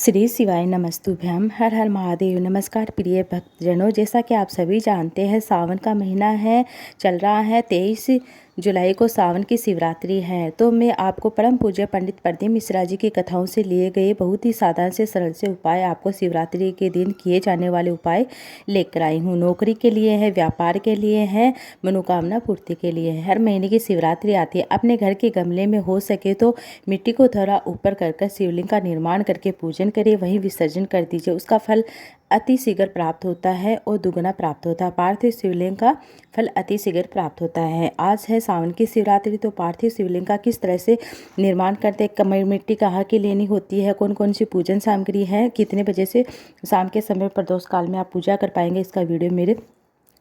श्री शिवाय नमस्तुभ्यम। हर हर महादेव। नमस्कार प्रिय भक्तजनों, जैसा कि आप सभी जानते हैं सावन का महीना है, चल रहा है। 23 जुलाई को सावन की शिवरात्रि है। तो मैं आपको परम पूज्य पंडित प्रदीप मिश्रा जी की कथाओं से लिए गए बहुत ही साधारण से सरल से उपाय, आपको शिवरात्रि के दिन किए जाने वाले उपाय लेकर आई हूँ। नौकरी के लिए है, व्यापार के लिए है, मनोकामना पूर्ति के लिए है। हर महीने की शिवरात्रि आती है। अपने घर के गमले में हो सके तो मिट्टी को थोड़ा ऊपर कर शिवलिंग का निर्माण करके पूजन करिए, वहीं विसर्जन कर दीजिए। उसका फल अति शीघ्र प्राप्त होता है और दुगना प्राप्त होता है। पार्थिव शिवलिंग का फल अति शीघ्र प्राप्त होता है। आज है सावन की शिवरात्रि, तो पार्थिव शिवलिंग का किस तरह से निर्माण करते हैं, कमर मिट्टी कहाँ की लेनी होती है, कौन कौन सी पूजन सामग्री है, कितने बजे से शाम के समय प्रदोष काल में आप पूजा कर पाएंगे, इसका वीडियो मेरे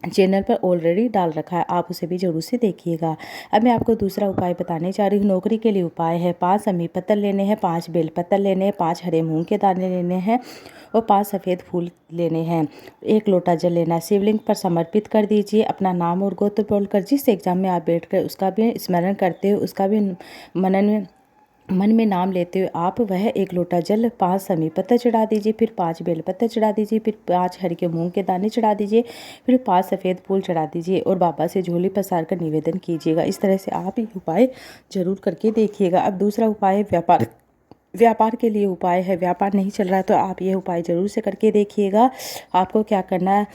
चैनल पर ऑलरेडी डाल रखा है, आप उसे भी जरूर से देखिएगा। अब मैं आपको दूसरा उपाय बताने जा रही हूँ। नौकरी के लिए उपाय है। 5 अमी पत्तर लेने हैं, 5 बेल पत्तर लेने हैं, 5 हरे मूंग के दाने लेने हैं और 5 सफ़ेद फूल लेने हैं। 1 लोटा जल लेना है। शिवलिंग पर समर्पित कर दीजिए। अपना नाम और गोत्र बोलकर जिस एग्जाम में आप बैठकर उसका भी स्मरण करते हो, उसका भी मन में नाम लेते हुए आप वह 1 लोटा जल 5 समी पत्तर चढ़ा दीजिए, फिर 5 बेल पत्तर चढ़ा दीजिए, फिर 5 हरे के मूंग के दाने चढ़ा दीजिए, फिर 5 सफ़ेद फूल चढ़ा दीजिए और बाबा से झोली पसार कर निवेदन कीजिएगा। इस तरह से आप ये उपाय जरूर करके देखिएगा। अब दूसरा उपाय है व्यापार के लिए उपाय है। व्यापार नहीं चल रहा है तो आप ये उपाय ज़रूर से करके देखिएगा। आपको क्या करना है,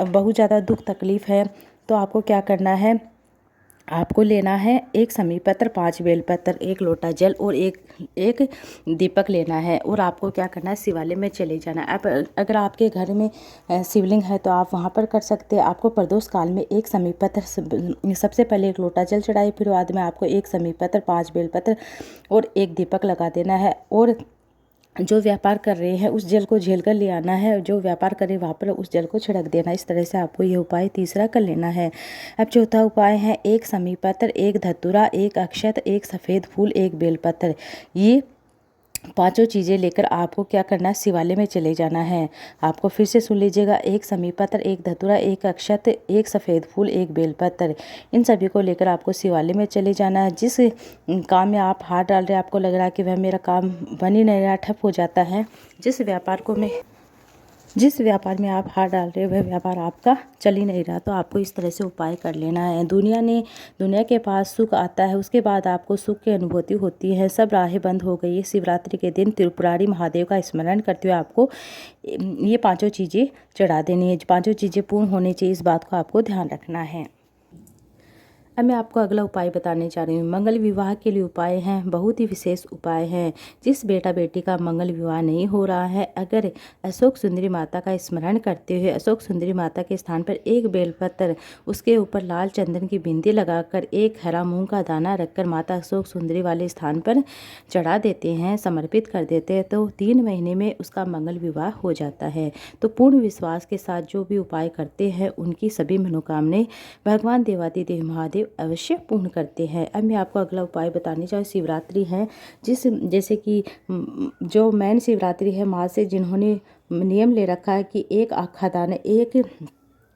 बहुत ज़्यादा दुख तकलीफ़ है तो आपको क्या करना है, आपको लेना है 1 समी पत्र, 5 बेल पत्र, 1 लोटा जल और एक दीपक लेना है। और आपको क्या करना है, शिवालय में चले जाना है। अब अगर आपके घर में शिवलिंग है तो आप वहाँ पर कर सकते हैं। आपको प्रदोष काल में 1 समी पत्र, सबसे पहले 1 लोटा जल चढ़ाइए, फिर बाद में आपको 1 समी पत्र, 5 बेल पत्र और 1 दीपक लगा देना है। और जो व्यापार कर रहे हैं उस जल को झेल कर ले आना है, जो व्यापार करे वहाँ पर उस जल को छिड़क देना। इस तरह से आपको ये उपाय तीसरा कर लेना है। अब चौथा उपाय है 1 समी पत्र, 1 धतूरा, 1 अक्षत, 1 सफ़ेद फूल, 1 बेलपत्र। ये 5 चीज़ें लेकर आपको क्या करना है, शिवालय में चले जाना है। आपको फिर से सुन लीजिएगा। 1 समी पत्र, 1 धतूरा, 1 अक्षत, 1 सफ़ेद फूल, 1 बेलपत्र। इन सभी को लेकर आपको शिवालय में चले जाना है। जिस काम में आप हाथ डाल रहे हैं, आपको लग रहा है कि वह मेरा काम बन ही नहीं रहा, ठप हो जाता है, जिस व्यापार में आप हाथ डाल रहे हो वह व्यापार आपका चल ही नहीं रहा, तो आपको इस तरह से उपाय कर लेना है। दुनिया के पास सुख आता है, उसके बाद आपको सुख की अनुभूति होती है। सब राहें बंद हो गई है। शिवरात्रि के दिन त्रिपुरारी महादेव का स्मरण करते हुए आपको ये 5 चीज़ें चढ़ा देनी है। 5 चीज़ें पूर्ण होनी चाहिए, इस बात को आपको ध्यान रखना है। अब मैं आपको अगला उपाय बताने जा रही हूँ। मंगल विवाह के लिए उपाय हैं, बहुत ही विशेष उपाय हैं। जिस बेटा बेटी का मंगल विवाह नहीं हो रहा है, अगर अशोक सुंदरी माता का स्मरण करते हुए अशोक सुंदरी माता के स्थान पर 1 बेलपत्र, उसके ऊपर लाल चंदन की बिंदी लगाकर 1 हरा मूंग का दाना रखकर माता अशोक सुंदरी वाले स्थान पर चढ़ा देते हैं, समर्पित कर देते हैं, तो 3 महीने में उसका मंगल विवाह हो जाता है। तो पूर्ण विश्वास के साथ जो भी उपाय करते हैं उनकी सभी मनोकामनाएं भगवान देवादिदेव महादेव अवश्य पूर्ण करते हैं। अब मैं आपको अगला उपाय बताने चाहूँ। शिवरात्रि है, जैसे कि जो मैन शिवरात्रि है, माँ से जिन्होंने नियम ले रखा है कि 1 आखा दाना, 1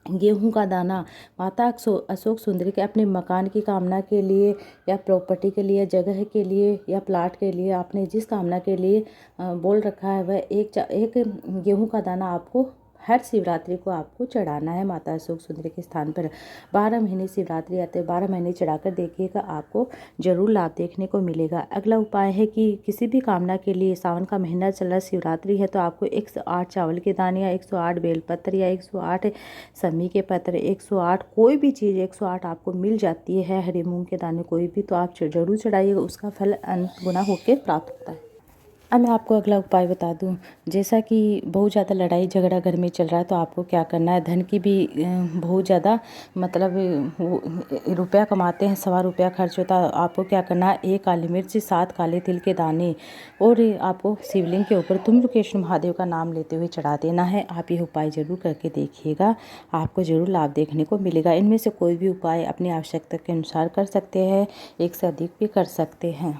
गेहूं का दाना माता अशोक सुंदरी के अपने मकान की कामना के लिए या प्रॉपर्टी के लिए, जगह के लिए या प्लाट के लिए, आपने जिस कामना के लिए बोल रखा है, वह एक गेहूं का दाना आपको हर शिवरात्रि को आपको चढ़ाना है माता अशोक सुंदरी के स्थान पर। 12 महीने शिवरात्रि आते हैं, 12 महीने चढ़ाकर देखिएगा, आपको जरूर लाभ देखने को मिलेगा। अगला उपाय है कि किसी भी कामना के लिए, सावन का महीना चल रहा, शिवरात्रि है, तो आपको 108 चावल के दाने या 108 बेलपत्र या 108 समी के पत्र, 108 कोई भी चीज़ 108 आपको मिल जाती है, हरे मूंग के दाने कोई भी, तो आप जरूर चढ़ाइएगा, उसका फल अनंत गुना होकर प्राप्त होता है। अब मैं आपको अगला उपाय बता दूं। जैसा कि बहुत ज़्यादा लड़ाई झगड़ा घर में चल रहा है, तो आपको क्या करना है, धन की भी बहुत ज़्यादा मतलब रुपया कमाते हैं, सवा रुपया खर्च होता है। आपको क्या करना है, 1 काली मिर्च, 7 काले तिल के दाने और आपको शिवलिंग के ऊपर तुम्रकेश्वर महादेव का नाम लेते हुए चढ़ा देना है। आप ये उपाय ज़रूर करके देखिएगा, आपको ज़रूर लाभ देखने को मिलेगा। इनमें से कोई भी उपाय अपनी आवश्यकता के अनुसार कर सकते हैं, एक से अधिक भी कर सकते हैं।